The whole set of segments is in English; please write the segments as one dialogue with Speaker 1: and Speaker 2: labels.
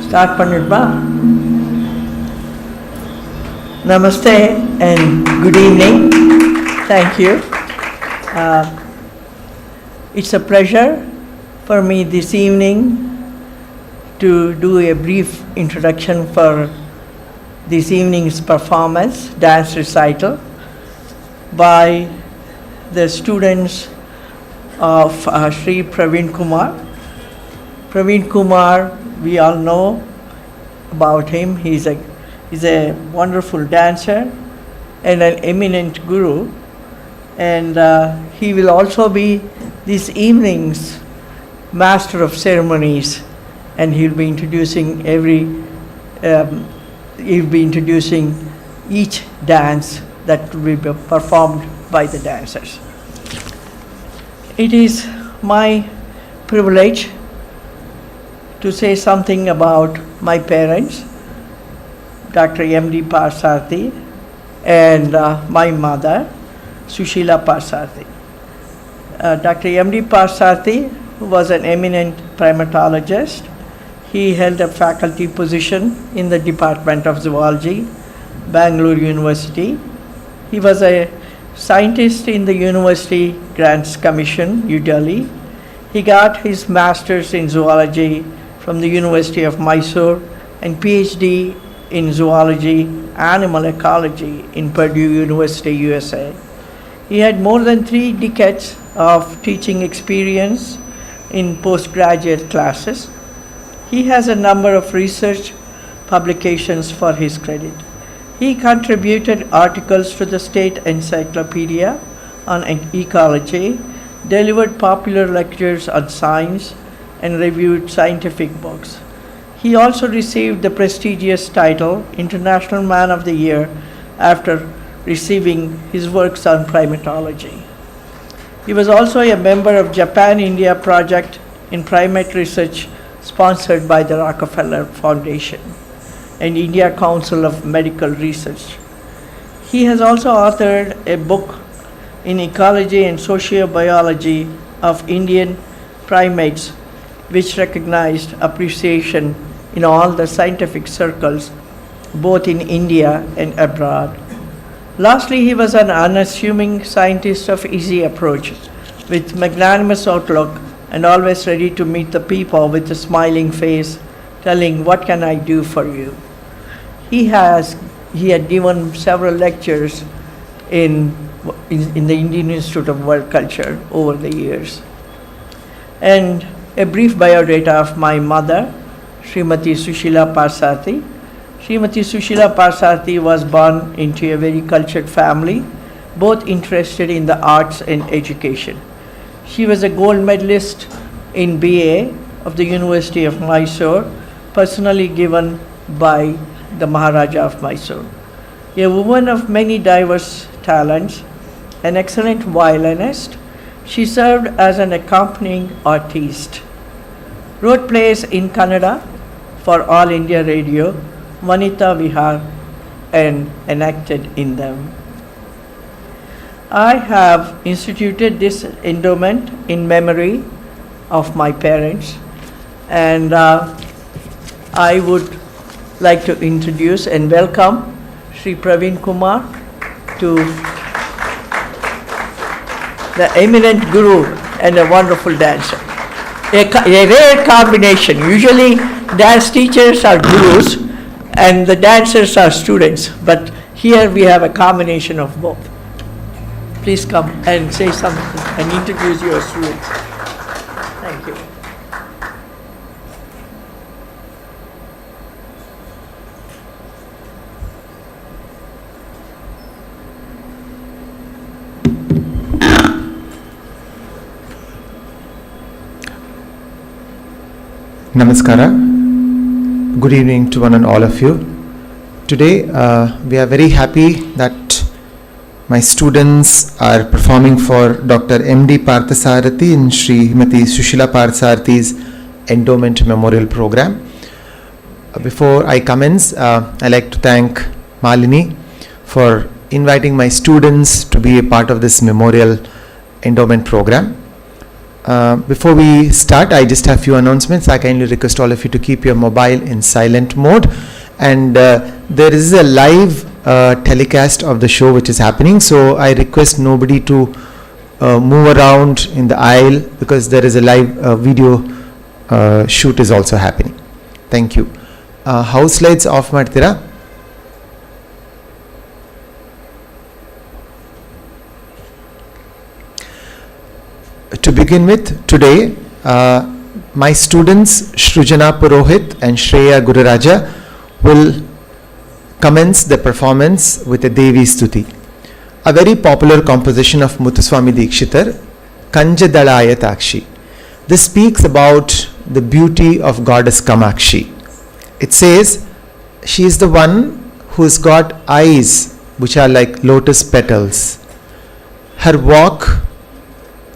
Speaker 1: Start பண்ணிடுமா? Namaste and good evening. Thank you. It's a pleasure for me this evening to do a brief introduction for this evening's performance, dance recital, by the students of Shri Praveen Kumar. Praveen Kumar, we all know about him. He's a wonderful dancer and an eminent guru, and he will also be this evening's master of ceremonies, and he'll be introducing each dance that will be performed by the dancers. It is my privilege to say something about my parents, Dr. M.D. Parthasarathy, and my mother, Sushila Parthasarathy. Dr. M.D. Parthasarathy was an eminent primatologist. He held a faculty position in the Department of Zoology, Bangalore University. He was a scientist in the University Grants Commission, New Delhi. He got his master's in zoology from the University of Mysore and PhD in zoology, animal ecology in Purdue University, USA. He had more than 3 decades of teaching experience in postgraduate classes. He has a number of research publications for his credit. He contributed articles to the State Encyclopedia on ecology, delivered popular lectures on science, and reviewed scientific books. He also received the prestigious title International Man of the Year after receiving his works on primatology. He was also a member of Japan-India project in primate research sponsored by the Rockefeller Foundation and India Council of Medical Research. He has also authored a book in ecology and sociobiology of Indian primates, which recognized appreciation in all the scientific circles, both in India and abroad. Lastly, he was an unassuming scientist of easy approach, with magnanimous outlook and always ready to meet the people with a smiling face, telling, "What can I do for you?" He had given several lectures in the Indian Institute of World Culture over the years. And a brief biodata of my mother, Srimati Sushila Parthasarathy. Srimati Sushila Parthasarathy was born into a very cultured family, both interested in the arts and education. She was a gold medalist in BA of the University of Mysore, personally given by the Maharaja of Mysore. A woman of many diverse talents, an excellent violinist, she served as an accompanying artist. Wrote plays in Kannada for All India Radio, Vanita Vihar, and enacted in them. I have instituted this endowment in memory of my parents, and I would like to introduce and welcome Shri Praveen Kumar to the eminent guru and a wonderful dancer. A rare combination. Usually dance teachers are gurus and the dancers are students, but here we have a combination of both. Please come and say something and introduce your students. Thank you.
Speaker 2: Namaskara. Good evening to one and all of you. Today we are very happy that my students are performing for Dr. M.D. Parthasarathy in Srimati Sushila Parthasarathy's Endowment Memorial Program. Before I commence, I like to thank Malini for inviting my students to be a part of this Memorial Endowment Program. Before we start, I just have few announcements. I kindly request all of you to keep your mobile in silent mode. And there is a live telecast of the show which is happening. So I request nobody to move around in the aisle because there is a live video shoot is also happening. Thank you. House lights off ಮಾಡ್ತೀರಾ? To begin with, today my students Srujana Purohit and Shreya Gururaj will commence the performance with a Devi Stuti, a very popular composition of Muthuswami Dikshitar, Kanjadalaya Takshi. This speaks about the beauty of Goddess Kamakshi. It says she is the one who's got eyes which are like lotus petals. Her walk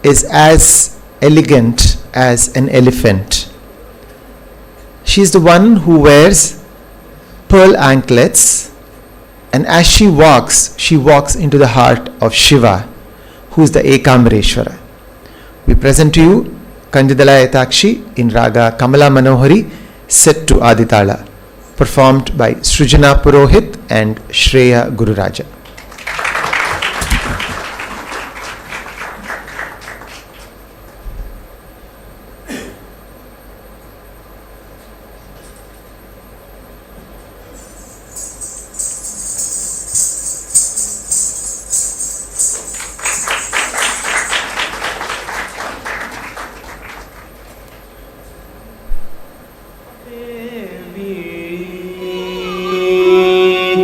Speaker 2: is as elegant as an elephant. She is the one who wears pearl anklets, and as she walks into the heart of Shiva, who is the Ekamreshwara. We present to you Kanjadalaya Takshi in Raga Kamala Manohari, set to Aditala, performed by Srujana Purohit and Shreya Gururaj.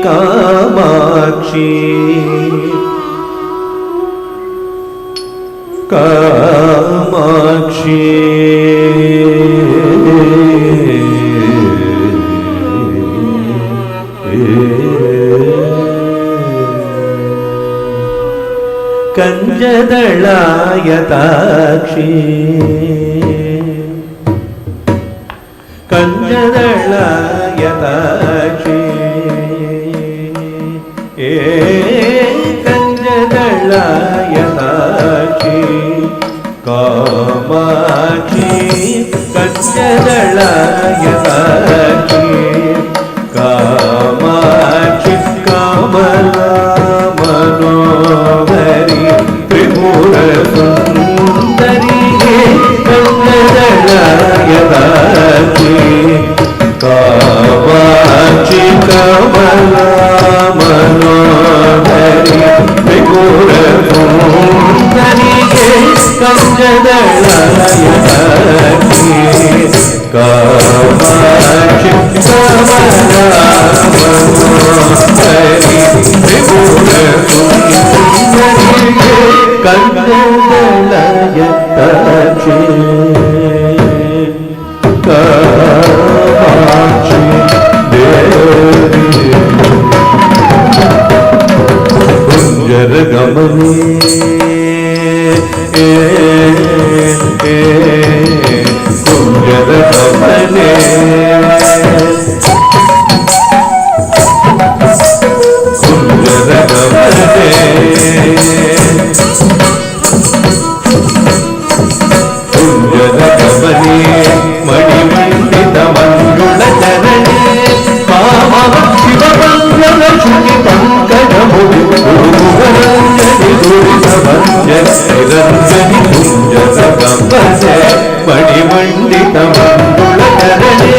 Speaker 3: Kamakshi, Kamakshi, Kanjadalaya Takshi, Kanjadalaya Takshi. Kanjadalaya Takshi, Kamakshi, Kanjadalaya Takshi, Kamakshi, Kamala Manohari, Tripura Sundari, Kanjadalaya Takshi, Kamakshi, Kamala Manohari, Tripura Sundari, Kanjadalaya Takshi, Kamakshi, Kamala Manohari, Tripura Sundari, Kanjadalaya Takshi, Kamakshi Devi. Kunjaragamani, Kunjaragamani, Kunjaragamani, Kunjaragamani, Manimandita Mandula Jarani, Mama Shiva Mandala Shri Pankajamudi, Uruvaranjani Durisavanjani, Niranjani Kunjaragamani, Manimandita Mandula Jarani,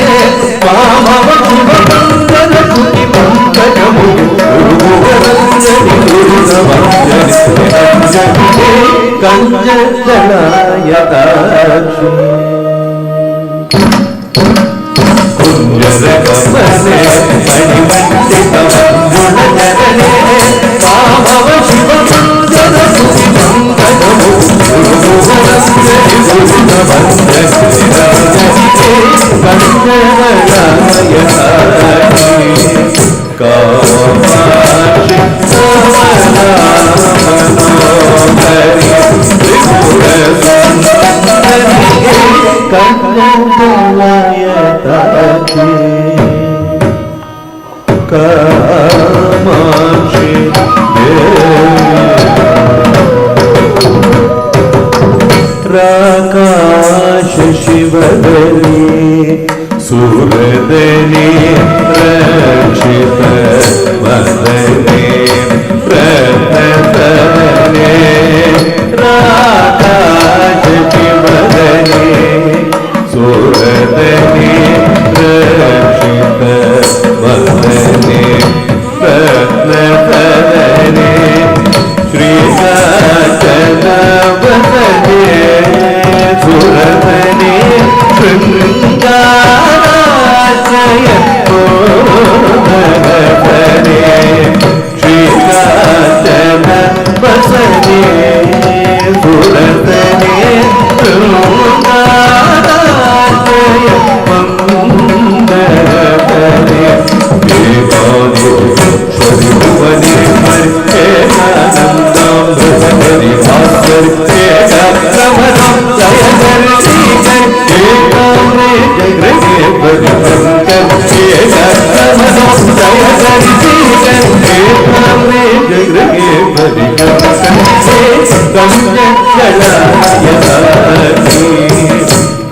Speaker 3: Mama Shiva Mandala Shri Pankajamudi, Uruvaranjani Durisavanjani, Niranjani Kanjadalaya Takshi. Kunjaragamani, Manimandita Mandula Jarani, Mama Shiva Mandala Shri Pankajamudi, Uruvaranjani Durisavanjani, Kanjadalaya Takshi, Kamakshi, Kamala Manohari, Tripura Sundari, Kanjadalaya Takshi, Kamakshi Devi. आकाश शिवदली सूरदली रक्षित वदने प्रततने आकाश शिवदली सूरदली रक्षित वदने प्रततने श्रीकाचलवदने सुरदने शृङ्गाराजयन्तोदने श्रीकाचलवदने सुरदने शृङ्गाराजयन्तोदने देवादिश्वरि भुवने हरि भास्कर रमणं जयकर श्रीकर एकाम्रे जगृहे परिशंकर रमणं जयकर श्रीकर एकाम्रे जगृहे परिशंकर कंजकलायनानि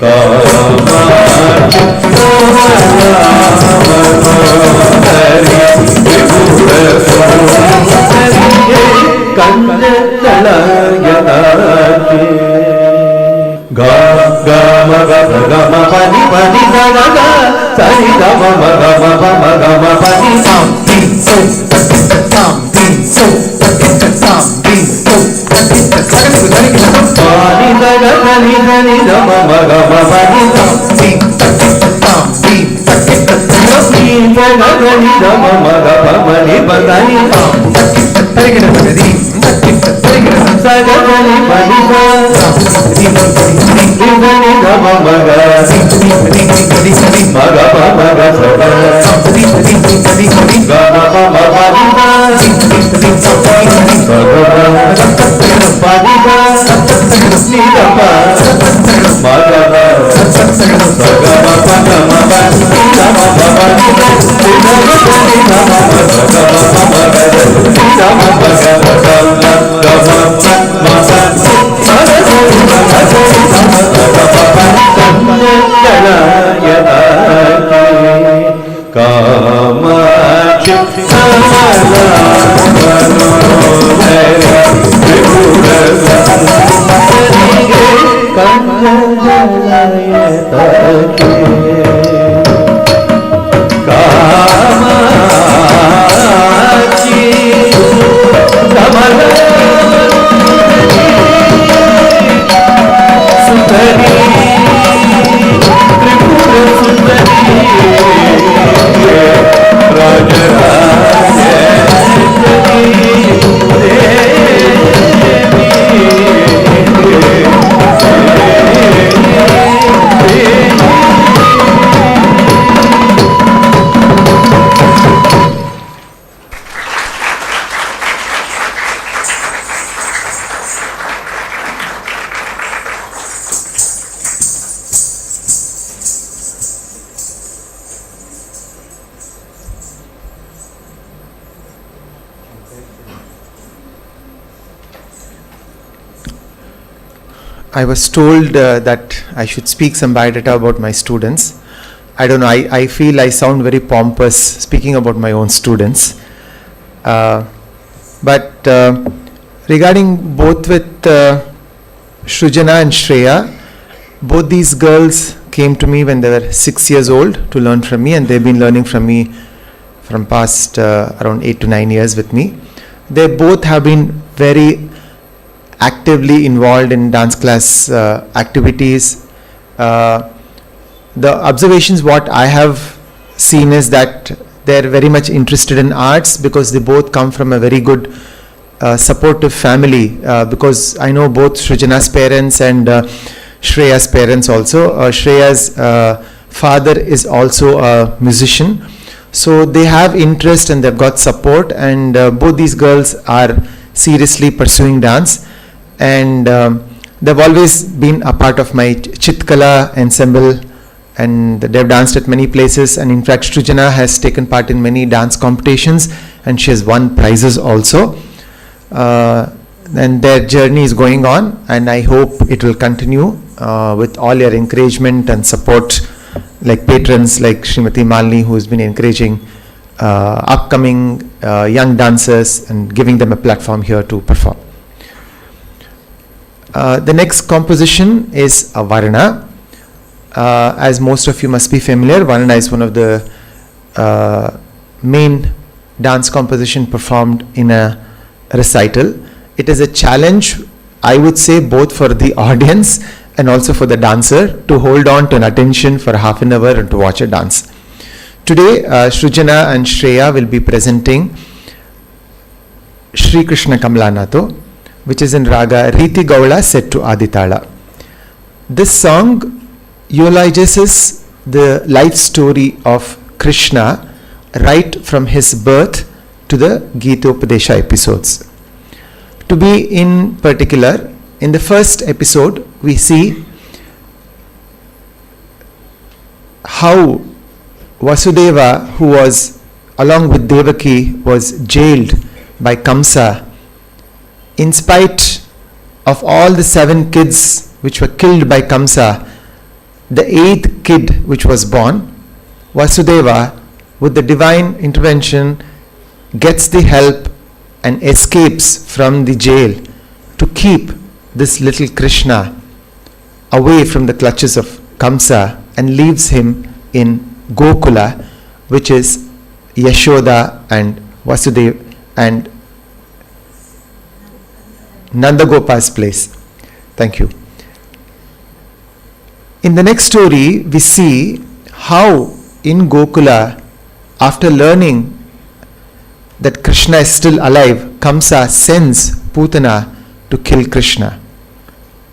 Speaker 3: कामाक्षि सोहरामनोहरि त्रिपुरसुन्दरि कंजकलायनानि गा गा म ग ग म पनि पनि ग ग ग सरि ग म म ग म प म ग म पनि साम ति सो साम ति सो साम ति सो पानि ग ग धनि धनि ग म म ग म पनि साम ति साम ति ति ग ग धनि ग म म ग प म नि प धनि साम तरि ग धनि सगधनि पनि सा धनि ग म म ग म ग प म ग स ग ग म प म पनि सा स ग पनि ग नि ग प म ग ग स ग म प ग म प नि ग म प पनि ग नि ग म धनि ग म प स ग म प म ग नि ग म प ग ग कामाक्षि कमलामनोहरि त्रिपुरसुन्दरि कंजकलायनानि कामाक्षि कमलामनोहरि सुन्दरि Tripurasundari
Speaker 2: I was told that I should speak some biodata about my students. I don't know, I feel I sound very pompous speaking about my own students. But regarding both with Srujana and Shreya, both these girls came to me when they were 6 years old to learn from me, and they've been learning from me from past around 8 to 9 years with me. They both have been very actively involved in dance class activities. The observations what I have seen is that they're very much interested in arts because they both come from a very good supportive family, because I know both Srujana's parents and Shreya's parents also. Shreya's father is also a musician, so they have interest and they've got support, and both these girls are seriously pursuing dance, and they've always been a part of my Chitkala ensemble, and they've danced at many places, and in fact Srujana has taken part in many dance competitions and she has won prizes also. and their journey is going on, and I hope it will continue with all your encouragement and support, like patrons like Srimati Malini, who has been encouraging upcoming young dancers and giving them a platform here to perform. The next composition is a Varna. As most of you must be familiar, Varna is one of the main dance composition performed in a recital. It is a challenge, I would say, both for the audience and also for the dancer to hold on to an attention for half an hour and to watch a dance. Today, Srujana and Shreya will be presenting Shri Krishna Kamalanato, which is in Raga Riti Gaula set to Aditala. This song eulogizes the life story of Krishna right from his birth to the Gita Upadesha episodes. To be in particular, in the first episode, we see how Vasudeva, who was along with Devaki, was jailed by Kamsa. In spite of all the 7 kids which were killed by Kamsa, the 8th kid which was born, Vasudeva, with the divine intervention, gets the help and escapes from the jail to keep this little Krishna away from the clutches of Kamsa and leaves him in Gokula, which is Yashoda and Vasudeva and Nandagopa's place. Thank you. In the next story, we see how in Gokula, after learning that Krishna is still alive, Kamsa sends Putana to kill Krishna.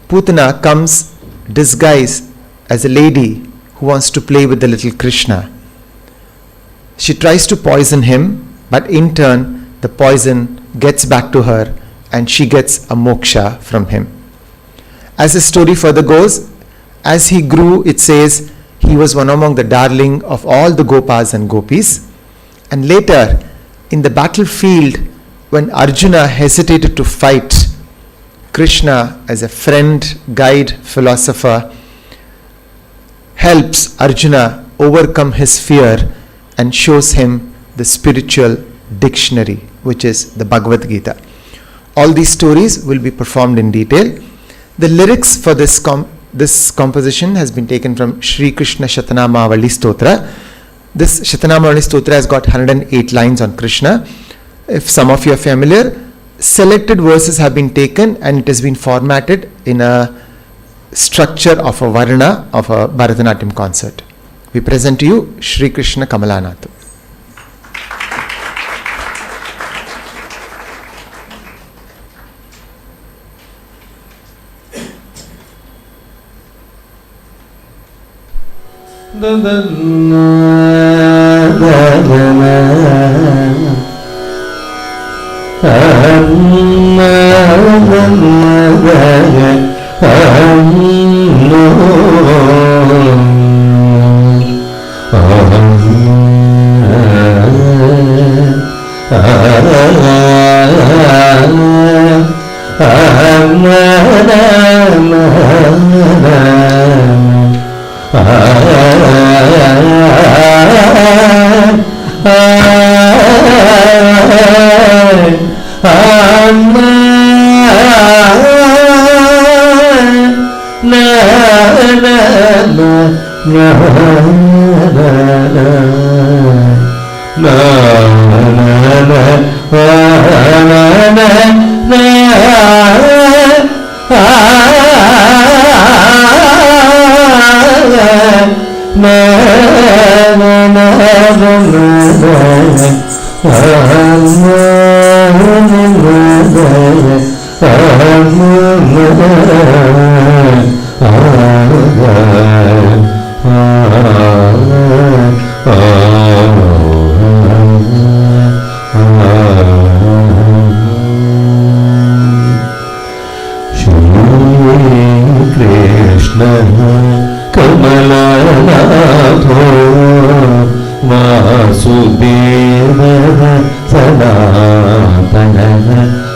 Speaker 2: Putana comes disguised as a lady who wants to play with the little Krishna. She tries to poison him, but in turn the poison gets back to her and she gets a moksha from him. As the story further goes, as he grew, it says he was one among the darling of all the Gopas and Gopis. And later, in the battlefield, when Arjuna hesitated to fight, Krishna, as a friend, guide, philosopher, helps Arjuna overcome his fear and shows him the spiritual dictionary, which is the Bhagavad Gita. All these stories will be performed in detail. The lyrics for this composition has been taken from Shri Krishna Shatanamavali Stotra. This Shatanamavali Stotra has got 108 lines on Krishna. If some of you are familiar, selected verses have been taken and it has been formatted in a structure of a Varna of a Bharatanatyam concert. We present to you Shri Krishna Kamalanato.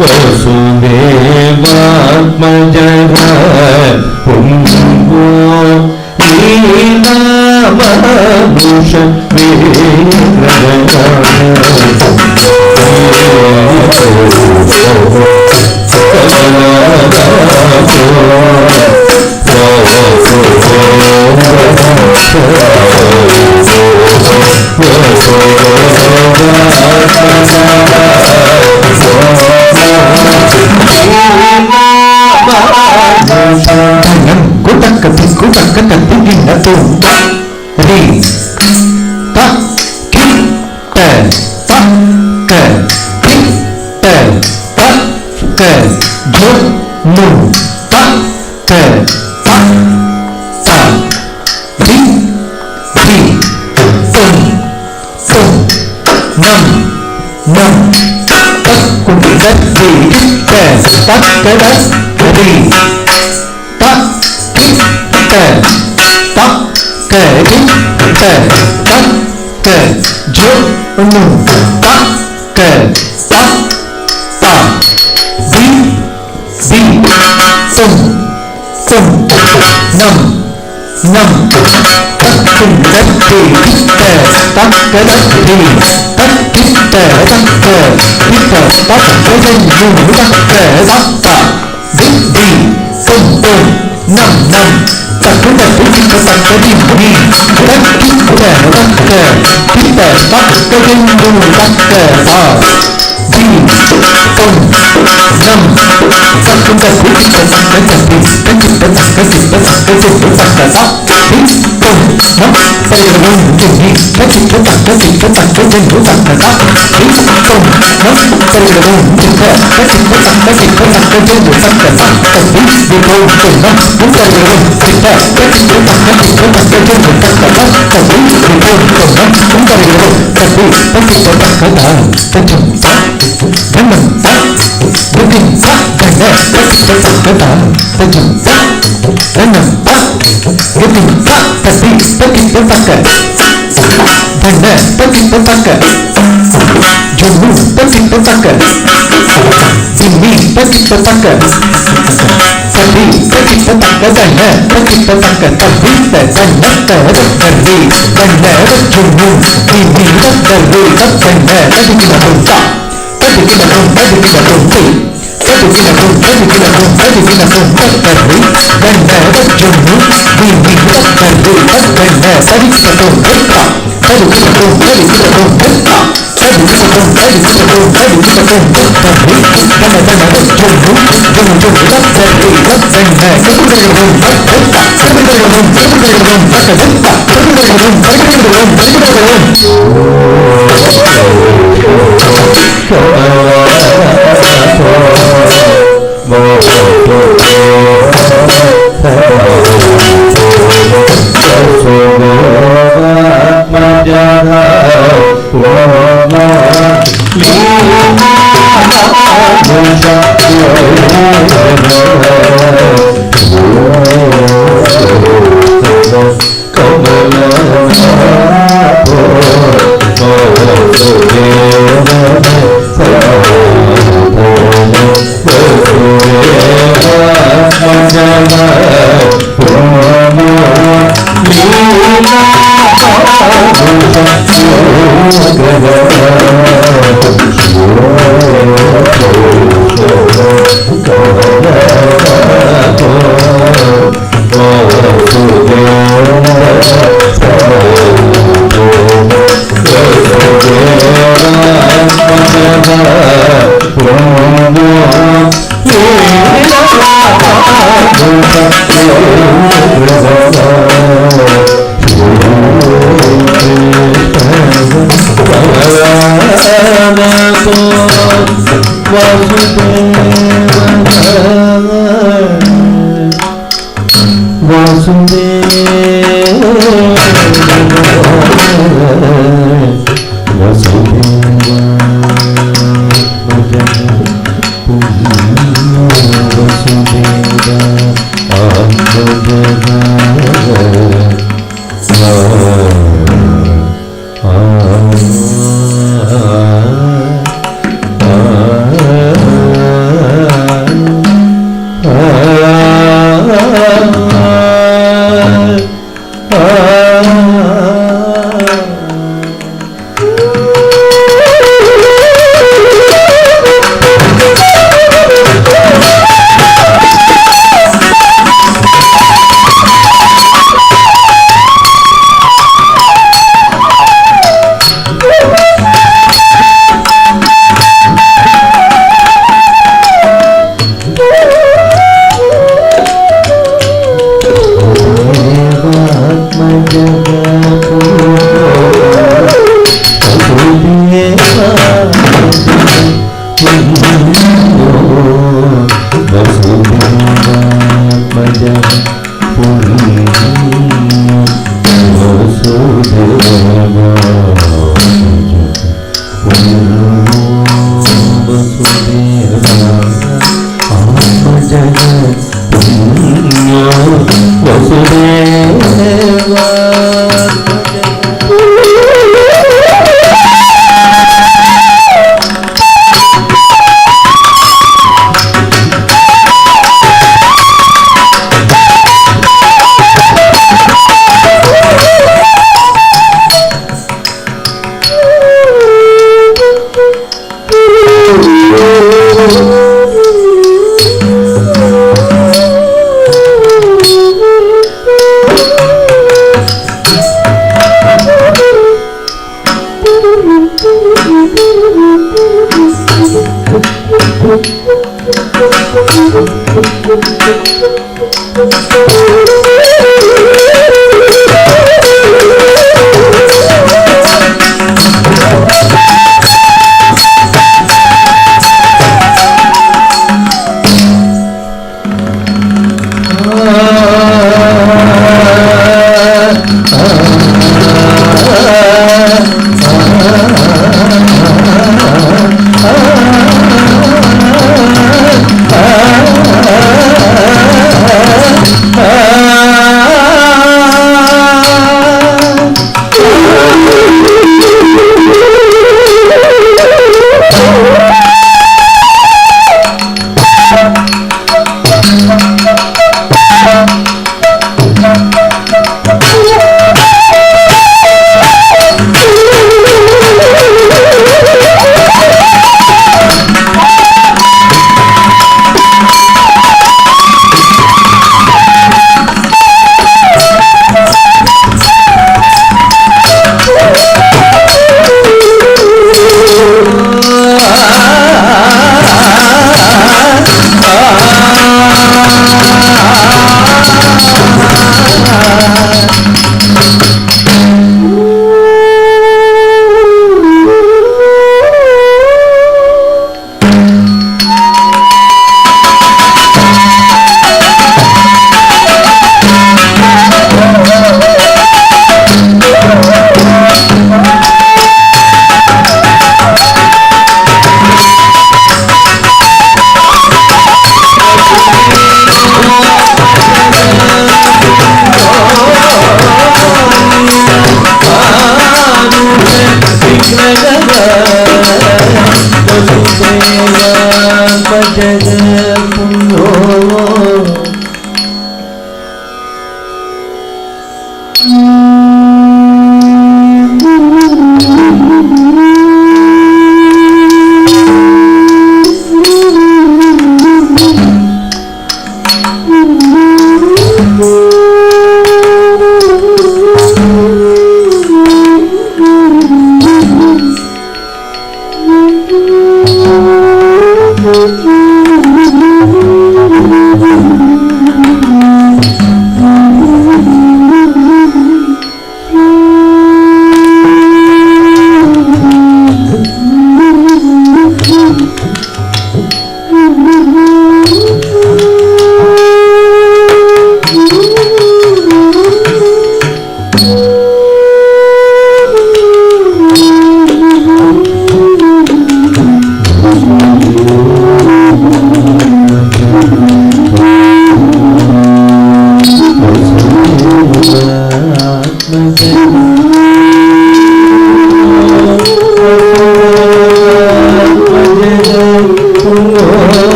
Speaker 3: Vasudeva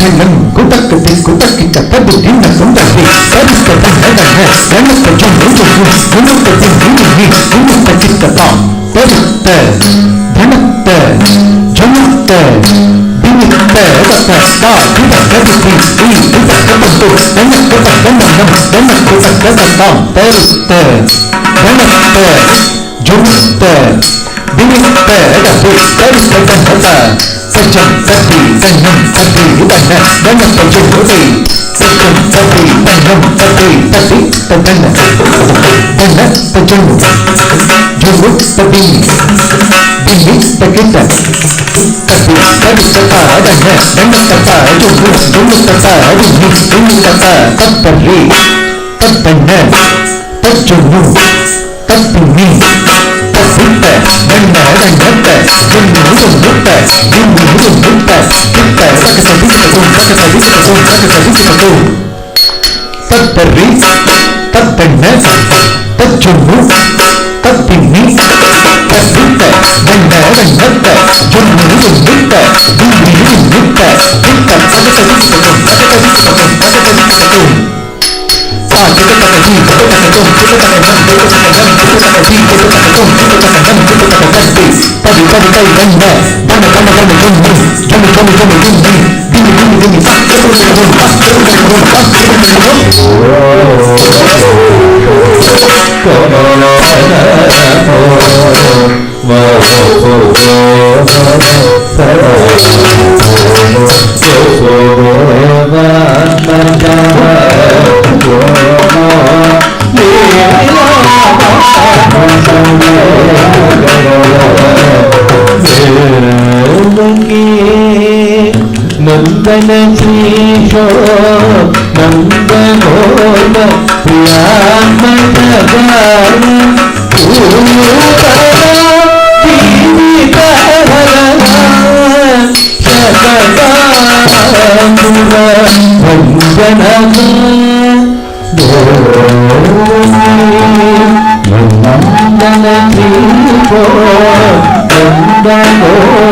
Speaker 2: ಧಣ್ಣಂ ಕುಟಕ್ಕತಿ ಕುಟಕ್ಕಿಟ ತದು ದಿನ ಸುಂದರಿ ಪರಿಸ್ತದ ನಡನ ನನ್ನತ್ತ ಜೊಂದು ಜೊಂದು ನನ್ನತ್ತ ತಿಂಡಿ ನನ್ನತ್ತ ಚಿತ್ತತ ಪರುತ್ತ ಧಣತ್ತ ಜೊಂತ ಬಿನಿತ್ತ ರತ ತಾ ದಿನ ಕದಿತಿ ಈ ದಿನ ಕಬಂತು ನನ್ನತ್ತ ತನ್ನಂ ನನ್ನತ್ತ ತನ್ನಂ ಪರುತ್ತ ಧಣತ್ತ ಜೊಂತ ಬಿನಿತ್ತ ರತ ಪರಿಸ್ತದ ನಡ ಸಜ್ಜಂ ಸದ್ದಿ ಸಣ್ಣಂ ಸದ್ದಿ ಇದನ್ನ ನನ್ನತ್ತ ಜೊಂದು ಸಜ್ಜಂ ಸದ್ದಿ ಸಣ್ಣಂ ಸದ್ದಿ ಸದ್ದಿ ತನ್ನ ತನ್ನ ತಜ್ಜಂಡು ಜೊಂಡು ತದ್ದಿನಿ ದಿನಿ ತಗಿಟ್ಟ ತದ್ದಿ ತಗಿಟ್ಟ ಅದನ್ನ ನನ್ನತ್ತ ಜೊಂಡು ಜೊಂಡು ತತ್ತ ದಿನಿ ದಿನಿ ತತ್ತ ತತ್ತರ್ರಿ ತತ್ತನ್ನ ತಜ್ಜಂಡು ತದ್ದಿನಿ ತದ್ದಿಟ್ಟ ನನ್ನ ನನ್ನತ್ತ ಜೊಂಡು ಜೊಂಡುತ್ತ ದಿನಿ ಜೊಂಡುತ್ತ ತಿತ್ತ ಸಕಸದಿಸಕತು ತತ್ತರ್ರಿ ತತ್ತಣ್ಣ ತಜ್ಜೊಂಡು ತತ್ತಿನ್ನಿ ತದ್ದಿತ್ತ ನನ್ನ ನನ್ನತ್ತ ಜೊಂಡು ಜೊಂಡುತ್ತ ದಿನಿ ಜೊಂಡುತ್ತ ತಿತ್ತ ಸಕಸದಿಸಕತು
Speaker 3: ನಂದನ ಶ್ರೀಶೋ ನಂದನೋಮ ಪ್ರಿಯಾತ್ಮಜಗಾನ ನಂದನ ಶ್ರೀಶೋ ನಂದನೋಮ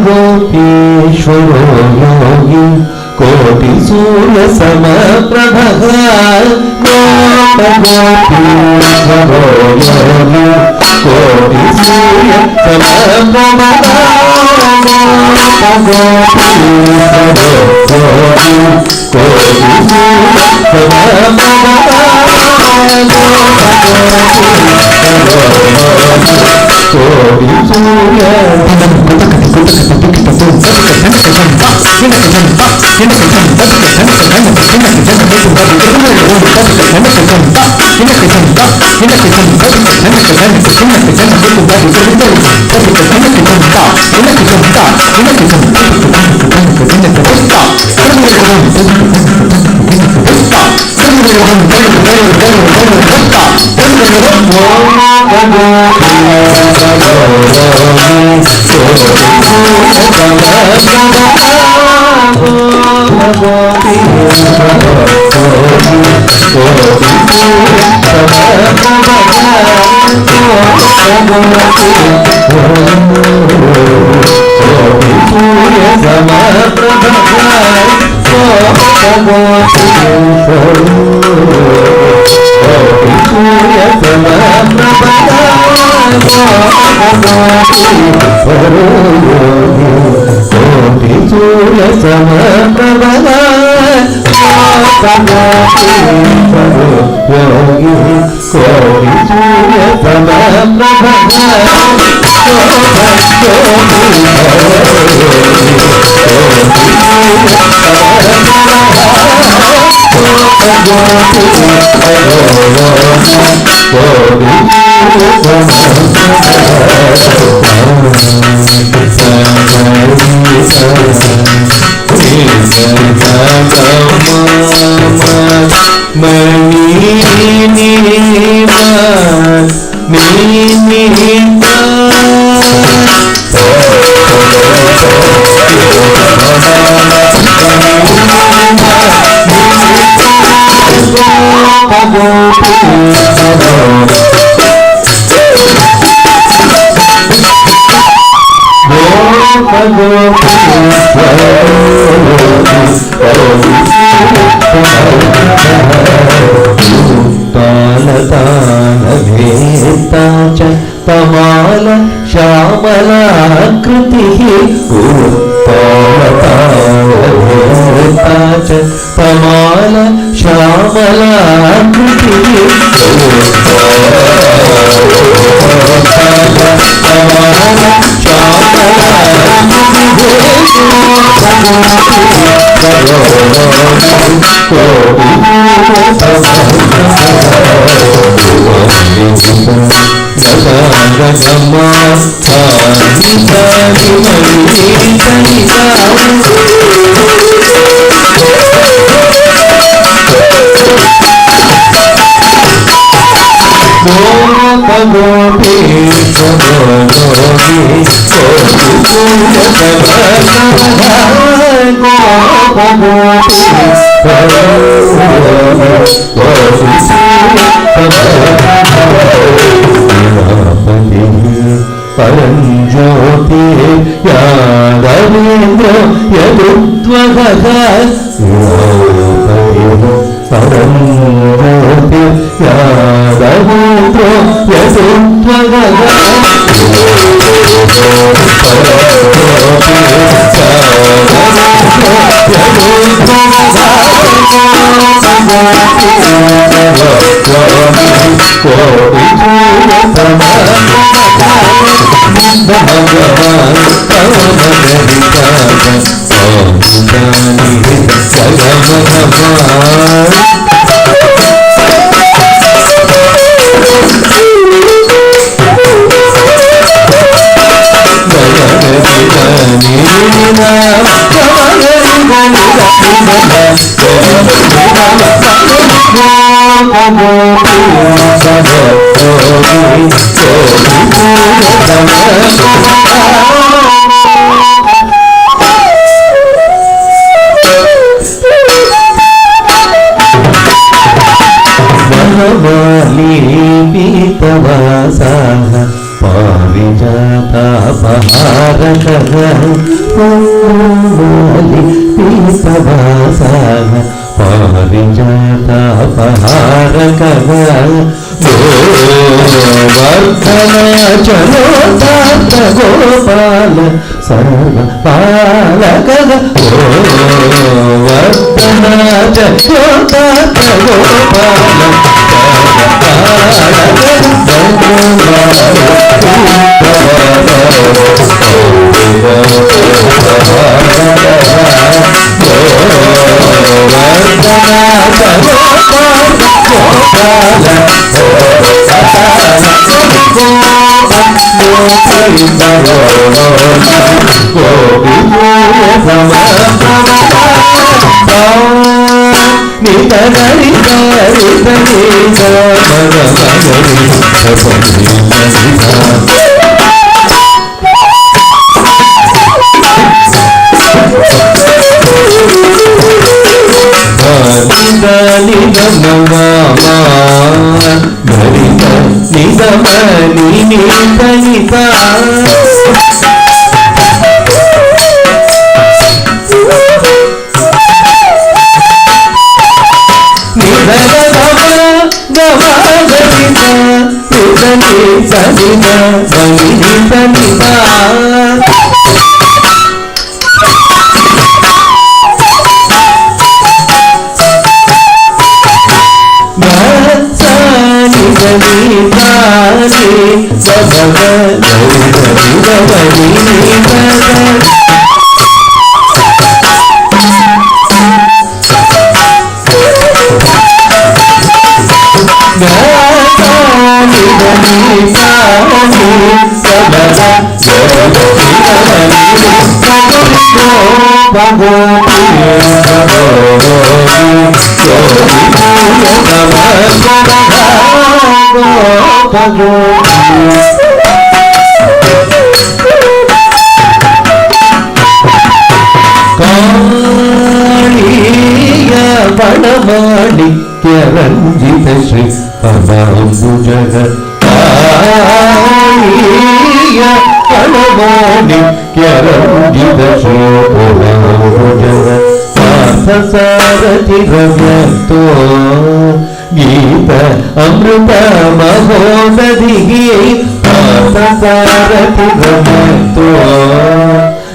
Speaker 3: गोपीश्वरो योगी कोटि सूर्य समप्रभः गोपीश्वरो योगी कोटि सूर्य समप्रभः పమాల శ్యామలాకృతి పమాల శ్యామలాకృతి పరంజ్యోతి యాదవేంద్ర యదుద్వహ పరంజ్యోతి యాదవేంద్ర యదుద్వహ గోపాల సర్వ పాలక గోపాల ರಂಜಿತ ಶ್ರೀ ಪರಮಾಂಬುಜಗ ಪರಮಾಣಿಕ್ಯರಂಜಿತ ಶ್ರೀ ಪರಮಾಂಬುಜಗ ಪಾರ್ಥಸಾರಥಿ ಭಗವಂತೋ ಗೀತ ಅಮೃತ ಮಹೋದಧಿಗೆ ಪಾರ್ಥಸಾರಥಿ ಭಗವಂತೋ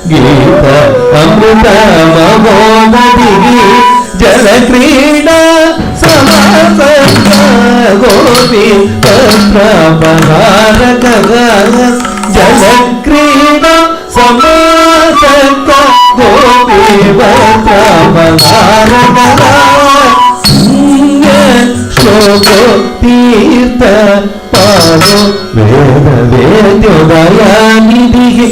Speaker 3: ಗೀತ ಅಮೃತ ಮಹೋದಧಿಗೆ ಜಲ ಕ್ರೀಡಾ ಸಮಾಸ ಗೋಪಿ ಪತ್ರಪಹಾರಕ ಜಲ ಕ್ರೀಡಾ ಸಮಾಸ ಗೋಪಿ ಪತ್ರಪಹಾರಕ ಶ್ಲೋಕ ತೀರ್ಥ ಪಾದೋ ವೇದ ವೇದ್ಯೋದಯ ನಿಧಿಗೆ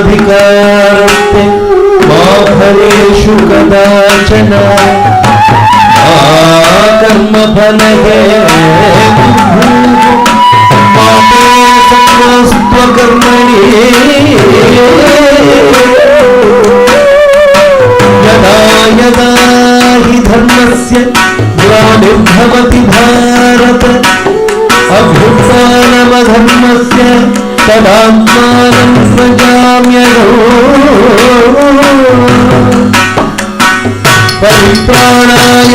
Speaker 3: कर्मण्येवाधिकारस्ते मा फलेषु कदाचन कर्मफलहेतुः मा ते संगस्त्वकर्मणि यदा यदा हि धर्मस्य ग्लानिर्भवति भारत अभ्युत्थानमधर्मस्य तदात्मानं सृजाम्यहम् परित्राणाय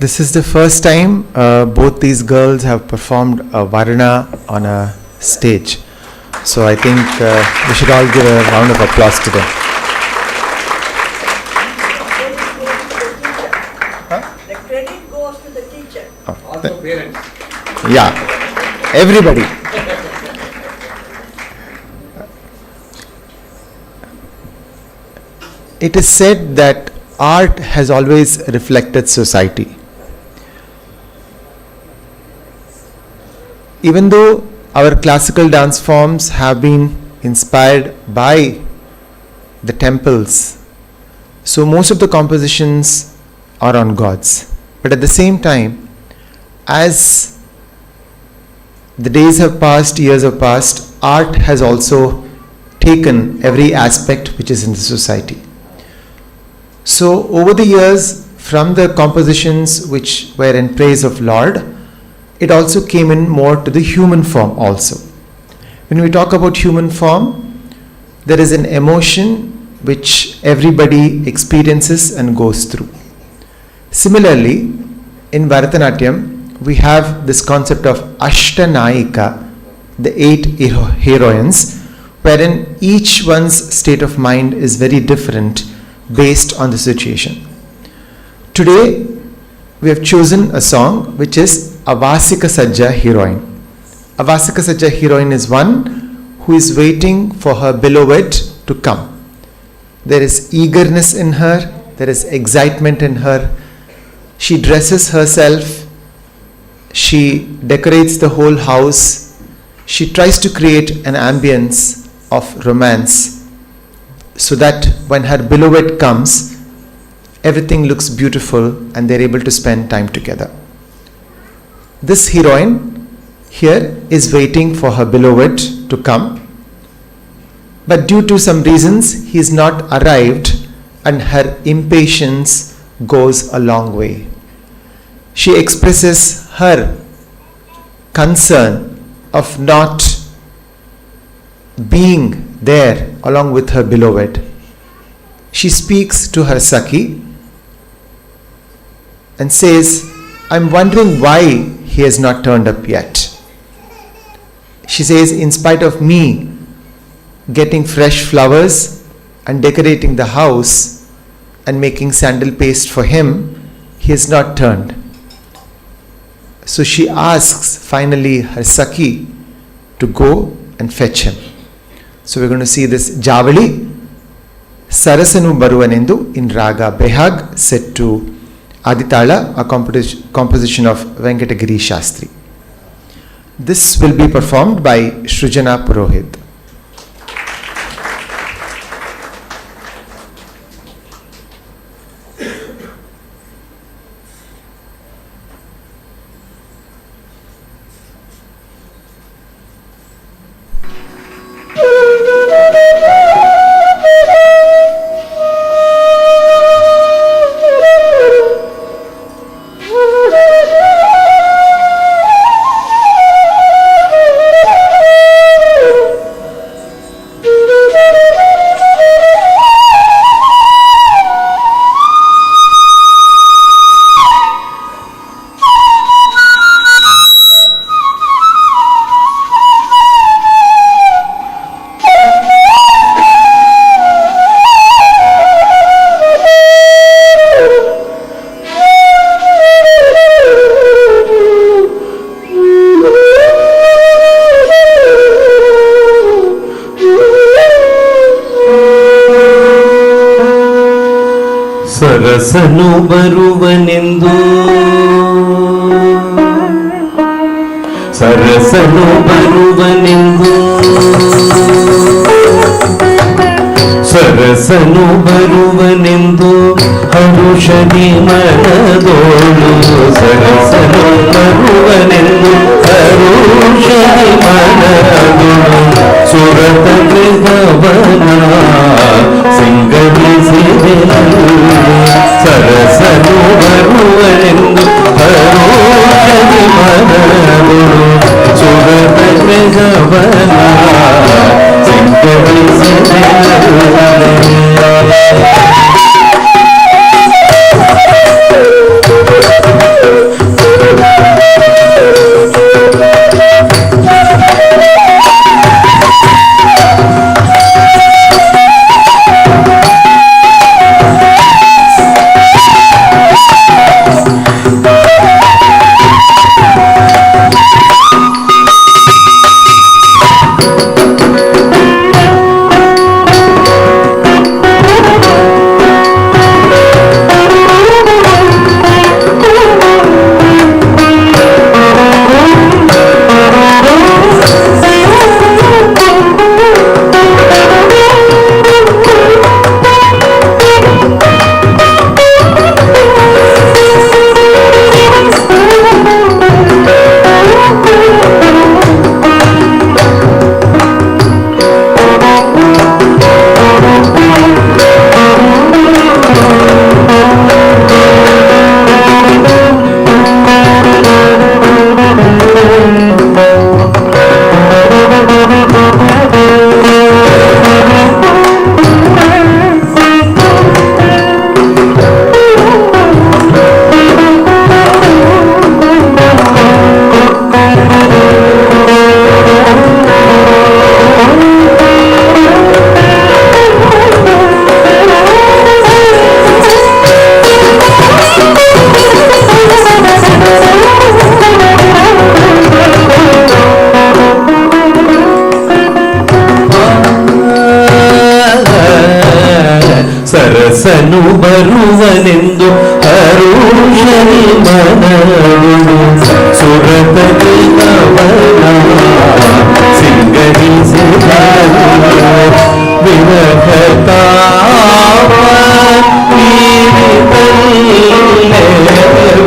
Speaker 2: This is the first time both these girls have performed a Varna on a stage. So I think we should all give a round of applause to them.
Speaker 1: The credit goes to the teacher.
Speaker 3: Also parents.
Speaker 2: Yeah, everybody. It is said that art has always reflected society. Even though our classical dance forms have been inspired by the temples, so most of the compositions are on gods. But at the same time, as the days have passed, years have passed, art has also taken every aspect which is in the society. So over the years, from the compositions which were in praise of Lord, it also came in more to the human form also. When we talk about human form, there is an emotion which everybody experiences and goes through. Similarly, in Bharatanatyam, we have this concept of Ashtanayika, the 8 heroines, wherein each one's state of mind is very different based on the situation. Today, we have chosen a song which is Avasika Sajja heroine. Avasika Sajja heroine is one who is waiting for her beloved to come. There is eagerness in her, there is excitement in her. She dresses herself, she decorates the whole house, she tries to create an ambience of romance so that when her beloved comes, everything looks beautiful and they're able to spend time together. This heroine here is waiting for her beloved to come, but due to some reasons he is not arrived and her impatience goes a long way. She expresses her concern of not being there along with her beloved. She speaks to her Sakhi and says, I'm wondering why he has not turned up yet. She says, in spite of me getting fresh flowers and decorating the house and making sandal paste for him, he has not turned. So she asks finally her Sakhi to go and fetch him. So we're going to see this Javali, Sarasanu Baruvanendu in Raga Behag, set to Aditala, a composition of Venkatagiri Shastri. This will be performed by Srujana Purohit.
Speaker 3: ಸರಸನು ಬರುವನೆಂದು ಸರಸನು ಬರುವನೆಂದು ಸರಸನು ಬರುವನೆಂದು ಹರುಷದಿ ಮನದೋಳು ಸರಸನು ಬರುವನೆಂದು ಹರುಷದಿ ಮನದೋಳು ಸುರತ ಗೃಹವನ ಸಿಂಗರಿಸಿದೆನು ಸರಸನು ಬರುವನೆಂದು ಹರುಷದಿ ಮನದೋಳು ಸುರತ ಗೃಹವನ ಸರಸನು ಬರುವನೆಂದು ಹರುಷನಿ ಮನದೋಳು ಸುರತ ಗೃಹವನ ಸಿಂಗರಿಸಿದನು ವಿರಹತಾವ ನೀರಿತಲ್ಲೇ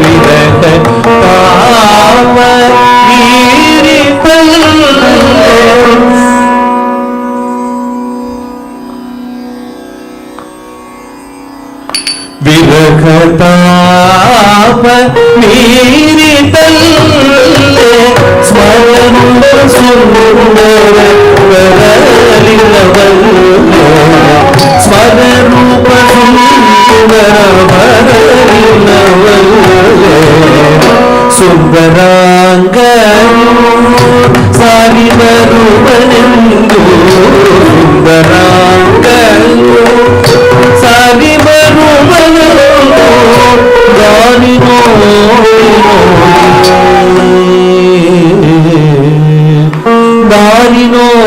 Speaker 3: ವಿರಹತಾವ ನೀರಿತಲ್ಲೇ ವಿರಹತಾಪ ಮೀರಿತಲ್ಲೇ ಸ್ಮರಣ ಸುಂದರ ಬರಲಿಲ್ಲವಲ್ಲೋ ಸ್ಮರರೂಪ ಸುಂದರ ಬರಲಿಲ್ಲವಲ್ಲೋ ಸುಂದರಾಂಗ ಸಾರಿ ಬರ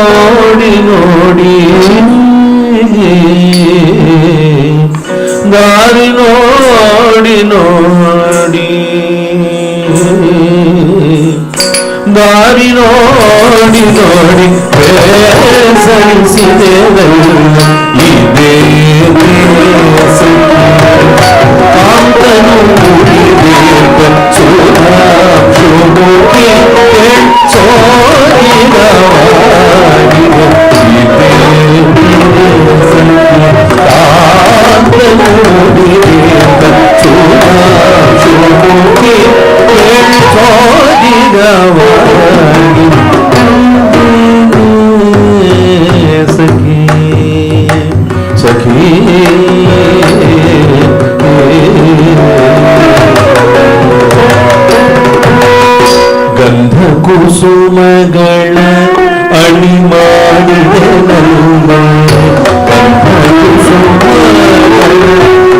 Speaker 3: ನೋಡಿ ನೋಡಿ ದಾರಿ ನೋಡಿ ನೋಡಿ ದಾರಿ ನೋಡಿ ನೋಡಿ ಬೇಸರಿಸಿದೆವಲ್ಲ ಇದೇ ಕಾಂತನು ಮುಡಿದೇವ ಸುಧಾಕ್ಷುಮುಖಿ ಗಂಧ ಕುಸುಮಗಳ ಅಣಿ ಮಾಡಿದೆ ನಮ್ಮ ಗಂಧ ಕುಸುಮಗಳ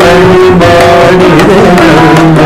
Speaker 3: ಅಣಿ ಮಾಡಿದೆ ನಮ್ಮ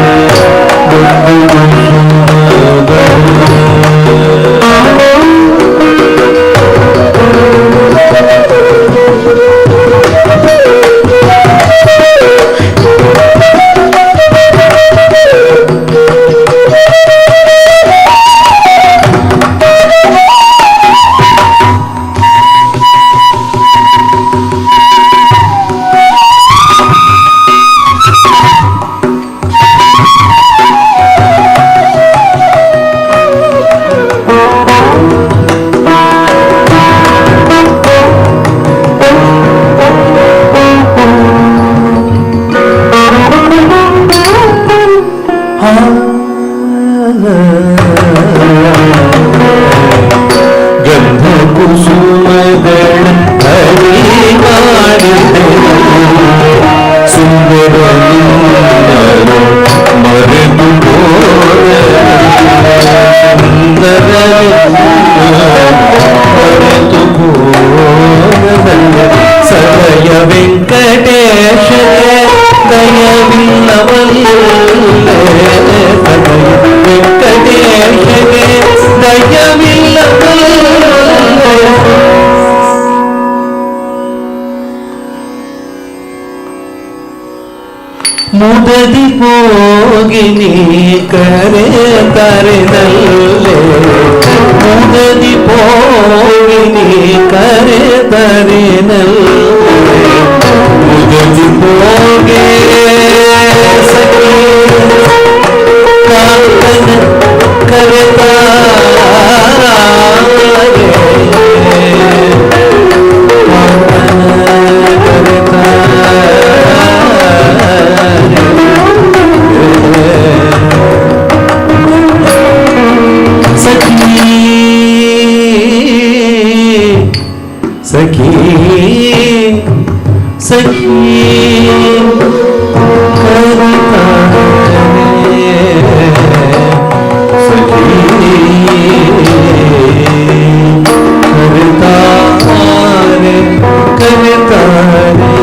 Speaker 3: ಗಂಧ ಕುಸುಮಗಳ ಹರಿ ಮಾಡಿದೆ ಸುಂದರ ಮರೆತು ಮರೆತು ಸದಯ ವೆಂಕಟೇಶ ದಯವಿಲ್ಲವಲ್ಲ ವೆಂಕಟೇಶಗೆ ದಯವಿಲ್ಲವಲ್ಲ ಮುದದಿ ಹೋಗಿನಿ ಕರೆ ತರೆನಲ್ಲೇ ಮುದದಿ ಹೋಗಿನಿ ಕರೆ ತರೆನಲ್ಲೇ ಮುದದಿ ಹೋಗೆ ಸಖಿ ಕಾಂತನ सखी सखी करता रे सखी करता रे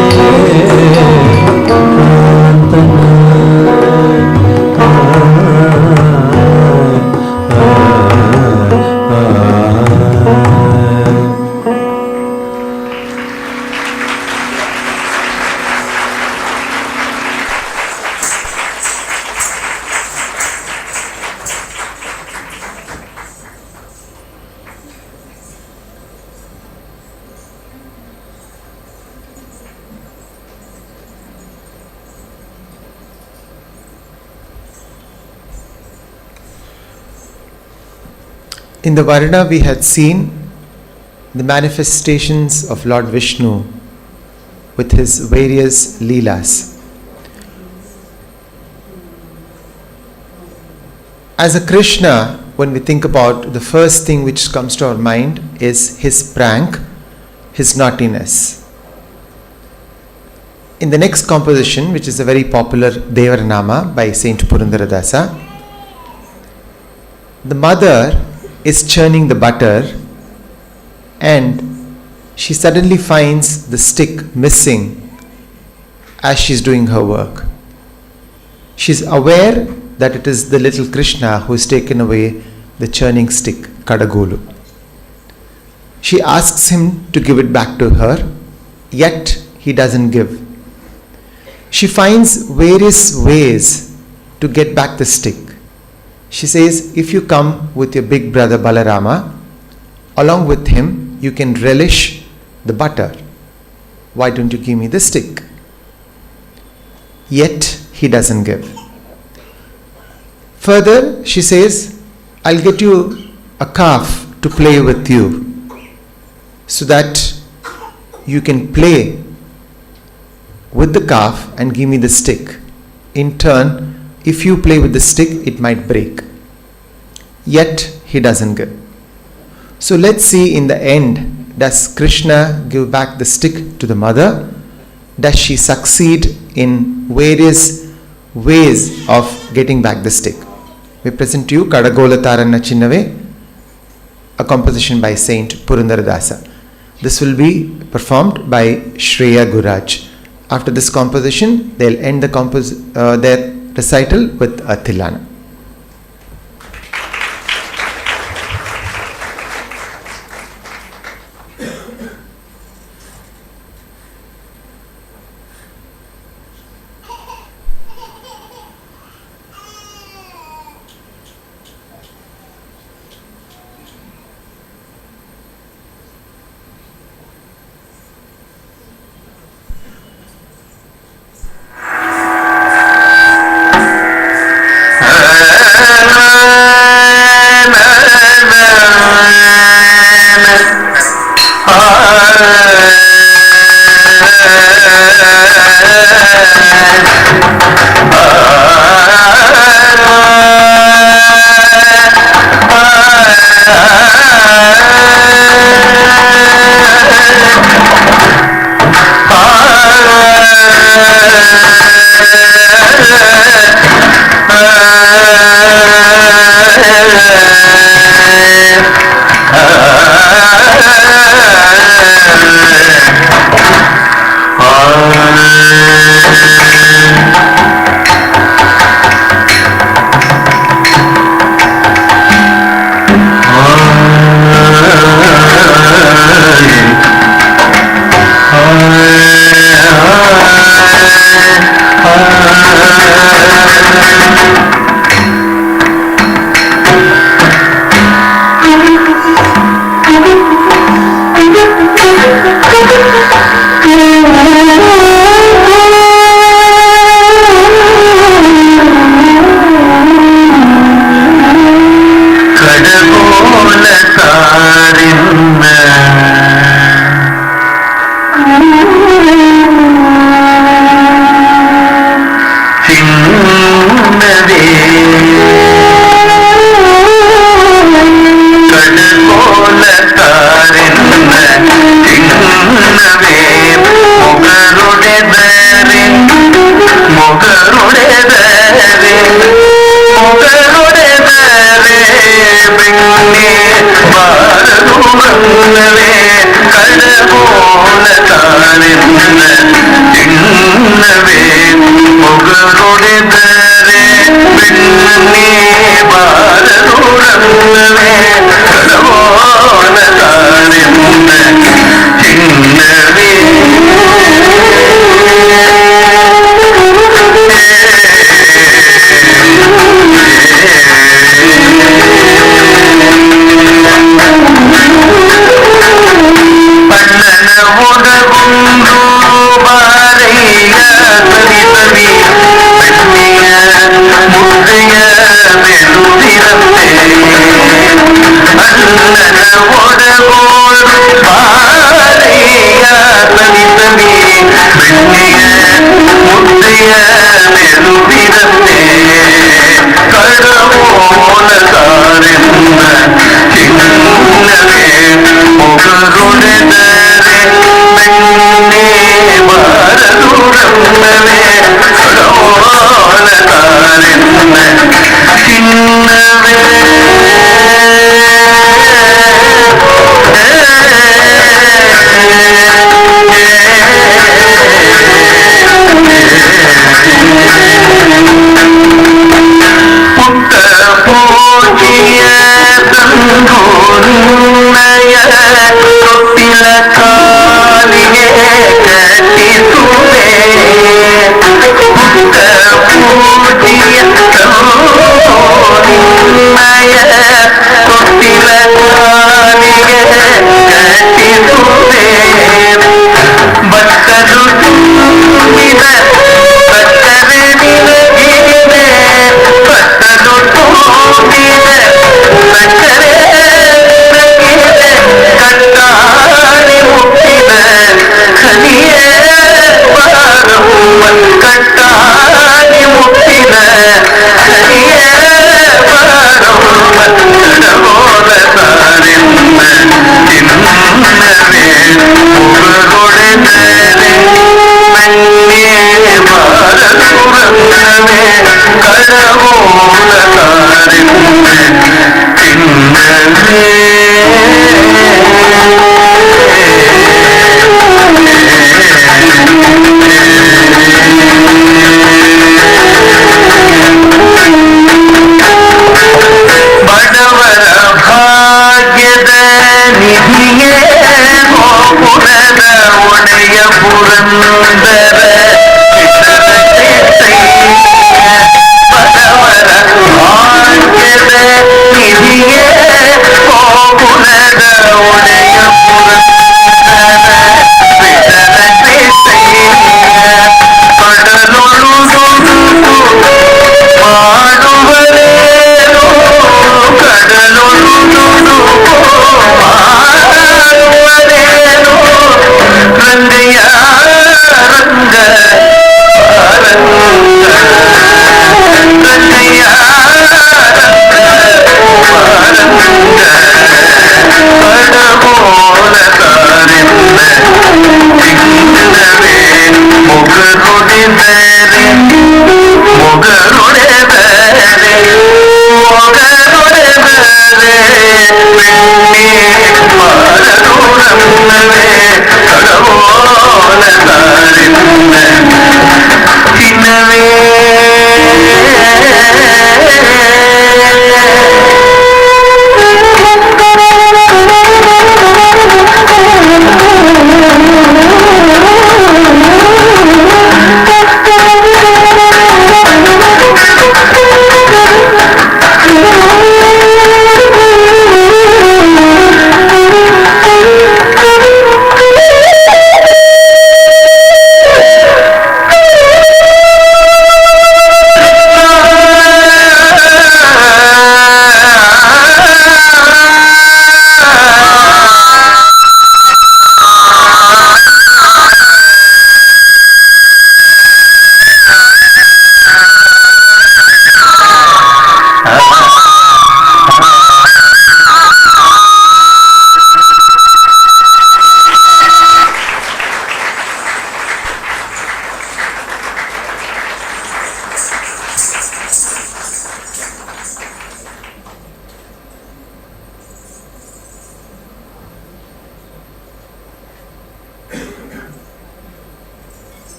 Speaker 2: In the Varna, we had seen the manifestations of Lord Vishnu with his various Leelas. As a Krishna, when we think about, the first thing which comes to our mind is his prank, his naughtiness. In the next composition, which is a very popular Devaranama by Saint Purandaradasa, the mother is churning the butter and she suddenly finds the stick missing as she's doing her work. She's aware that it is the little Krishna who has taken away the churning stick, Kadagolu. She asks him to give it back to her, yet he doesn't give. She finds various ways to get back the stick. She says, if you come with your big brother Balarama, along with him you can relish the butter. Why don't you give me the stick? Yet he doesn't give. Further, she says, I'll get you a calf to play with you so that you can play with the calf and give me the stick. In turn, if you play with the stick, it might break. Yet he doesn't give. So let's see in the end, does Krishna give back the stick to the mother? Does she succeed in various ways of getting back the stick? We present to you Kadagola Taranna Chinnave, a composition by Saint Purandaradasa. This will be performed by Shreya Gururaj. After this composition, they'll end their recital with a Tilana.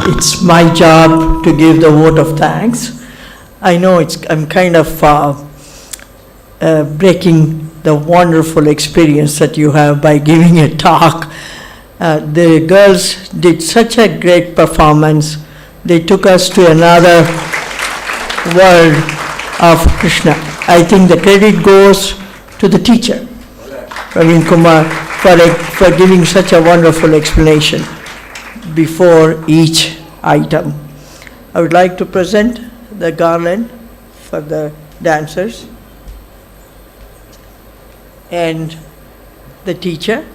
Speaker 1: It's my job to give the vote of thanks. I know I'm kind of breaking the wonderful experience that you have by giving a talk. The girls did such a great performance. They took us to another world of Krishna. I think the credit goes to the teacher, Praveen Kumar, for giving such a wonderful explanation before each item. I would like to present the garland for the dancers and the teacher.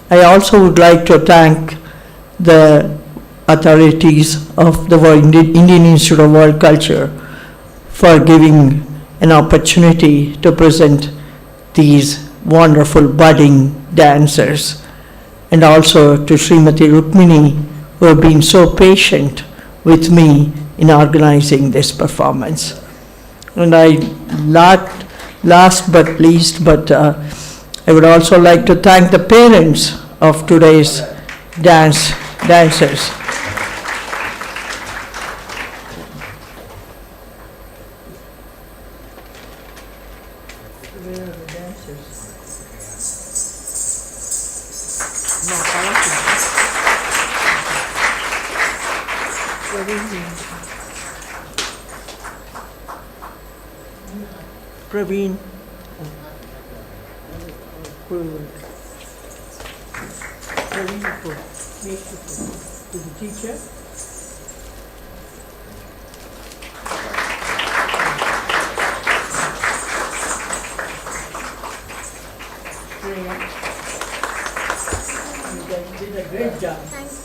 Speaker 1: I also would like to thank the authorities of the Indian Institute of World Culture for giving an opportunity to present these wonderful budding dancers, and also to Srimati Rukmini, who have been so patient with me in organizing this performance. And last but least, I would also like to thank the parents of today's dancers. Praveen. To the teacher. Shreya. You did a great job.
Speaker 4: Thank you.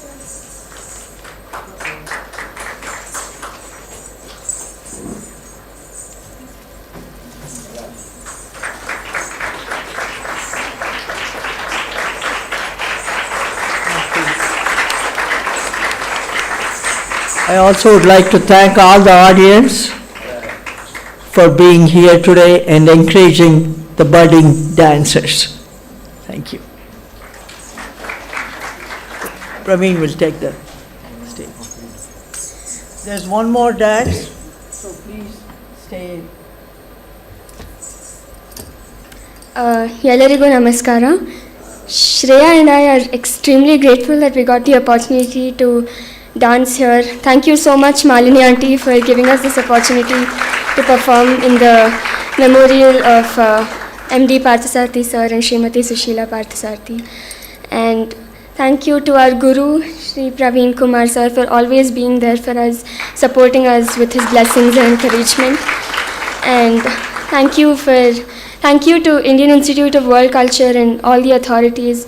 Speaker 1: I also would like to thank all the audience for being here today and encouraging the budding dancers. Thank you. Praveen will take the stage. There's one more dance, so please stay.
Speaker 4: Yellarigu namaskara. Shreya and I are extremely grateful that we got the opportunity to dance here. Thank you so much, Malini auntie, for giving us this opportunity to perform in the memorial of MD Parthasarathy sir and Srimati Sushila Parthasarathy. And thank you to our guru, Shri Praveen Kumar sir, for always being there for us, supporting us with his blessings and encouragement. And thank you to Indian Institute of World Culture and all the authorities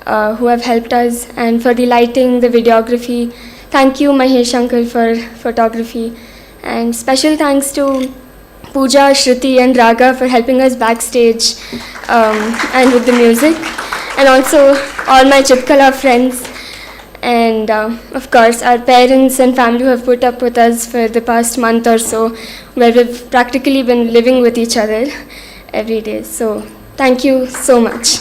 Speaker 4: who have helped us, and for the lighting, the videography, Thank you, Mahesh Uncle, for photography. And special thanks to Pooja, Shruti and Raga for helping us backstage and with the music. And also all my Chitkala friends. And of course our parents and family who have put up with us for the past month or so, where we've practically been living with each other every day. So thank you so much.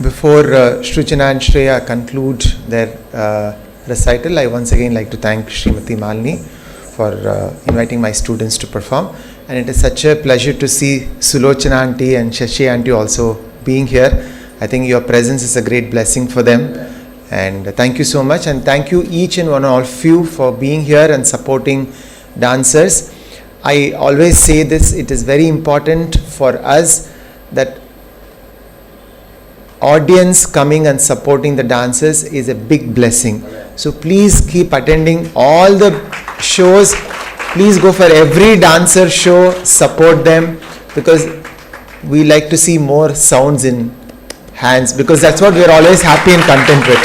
Speaker 2: Before Srujana and Shreya conclude their recital, I once again like to thank Srimati Malini for inviting my students to perform. And it is such a pleasure to see Sulochana auntie and Shashi auntie also being here. I think your presence is a great blessing for them. And thank you so much. And thank you each and one of you for being here and supporting dancers. I always say this, it is very important for us that audience coming and supporting the dancers is a big blessing. So please keep attending all the shows. Please go for every dancer show, support them, because we like to see more sounds in hands, because that's what we're always happy and content with.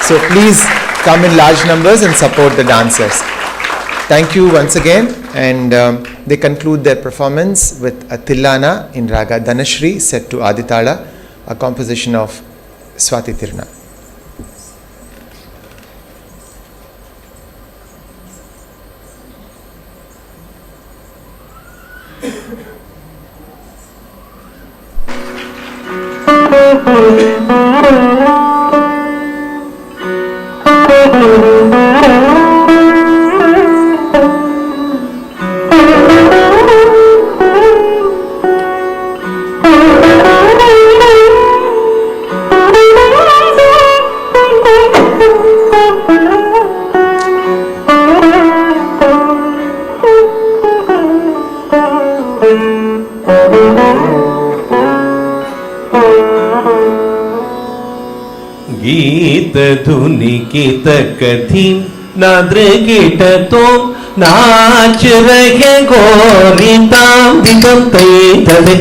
Speaker 2: So please come in large numbers and support the dancers. Thank you once again. And they conclude their performance with a Tillana in Raga Dhanashri set to Aditala, a composition of Swati Tirna.
Speaker 3: धुनि गीत कथी नाद्र कीट तुम नाच रहे गोरिताम दिगम तई तले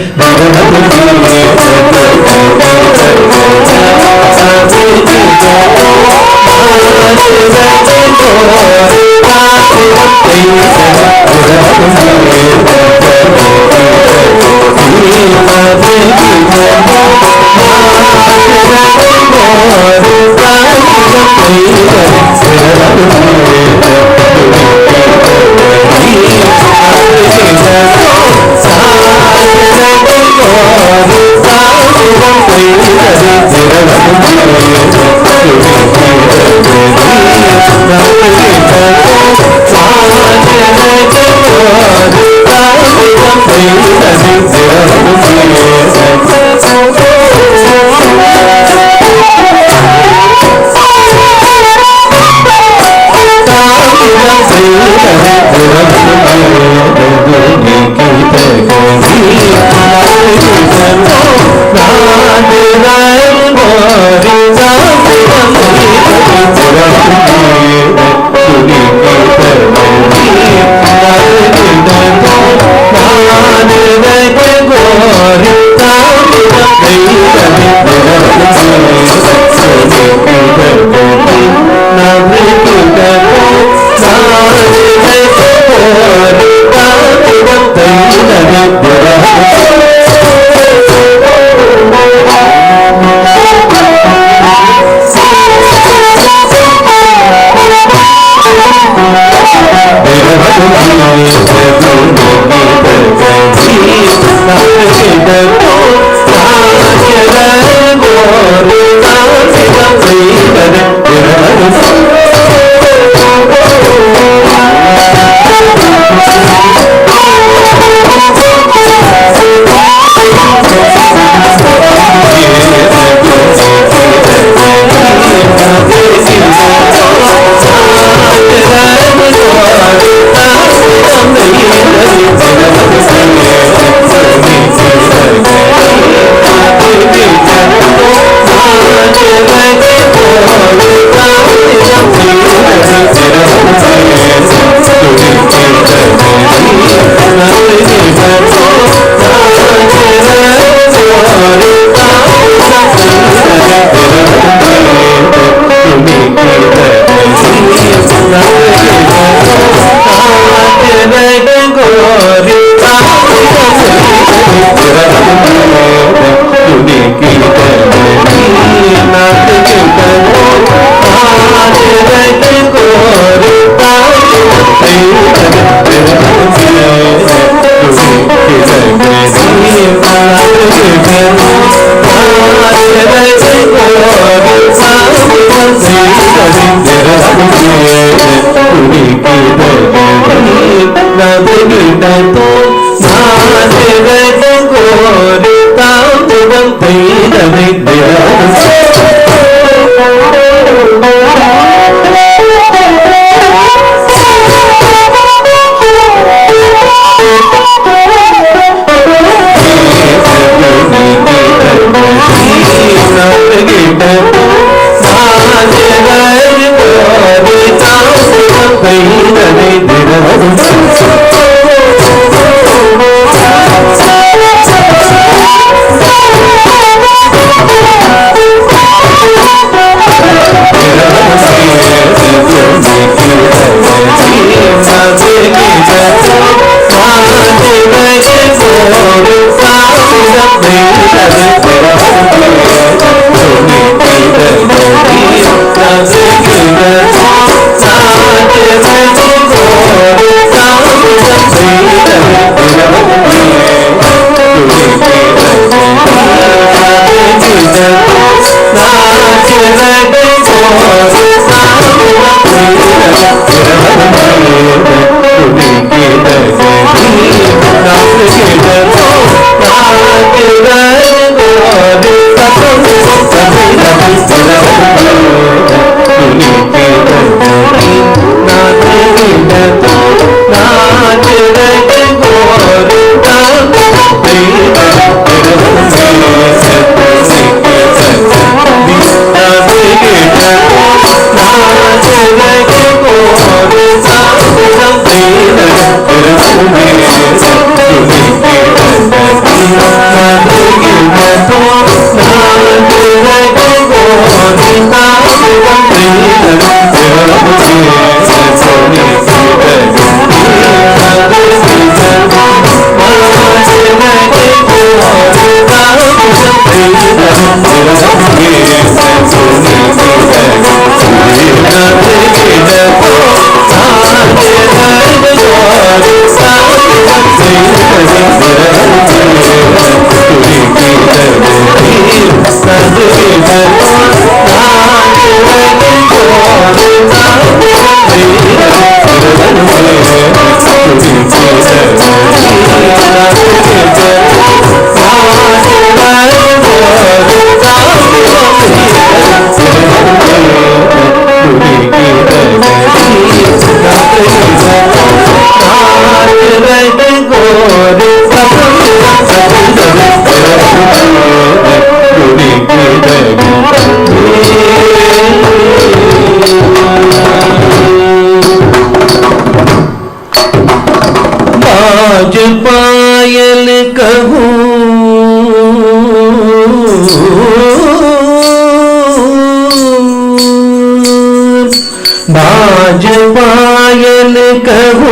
Speaker 3: बाज पायल कहो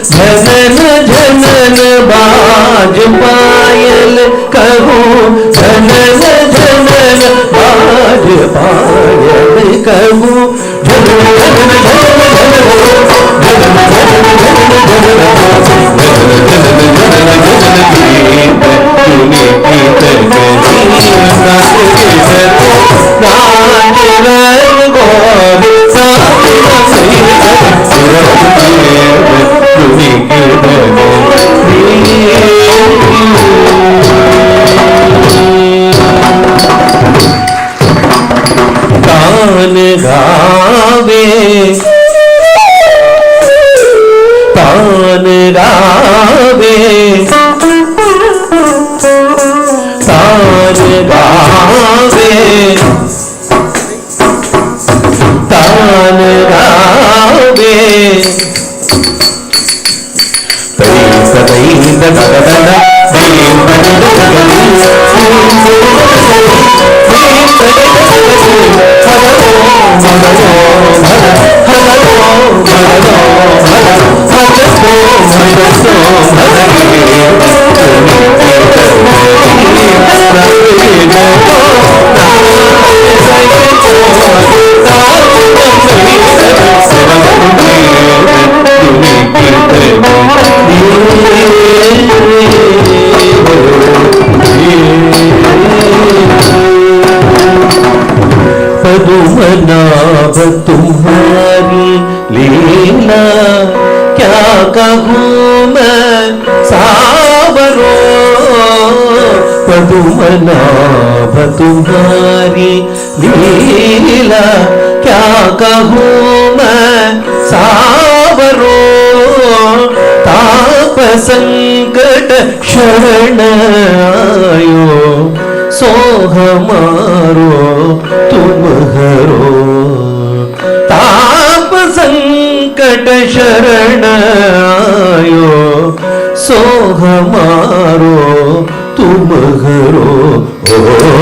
Speaker 3: झनन झनन बाज पायल कहो झनन झनन बाज पायल कहो तान गावे तान गावे तान गावे तान गावे पदुमनाभ तुम्हारी लीला क्या कहूँ मैं सावरो पदुमनाभ अब तुम्हारी लीला क्या कहूँ मैं सावरो ताप संकट शरण आयो सो हमारो तुम हरो ताप संकट शरण आयो सो हमारो तुम हरो ओ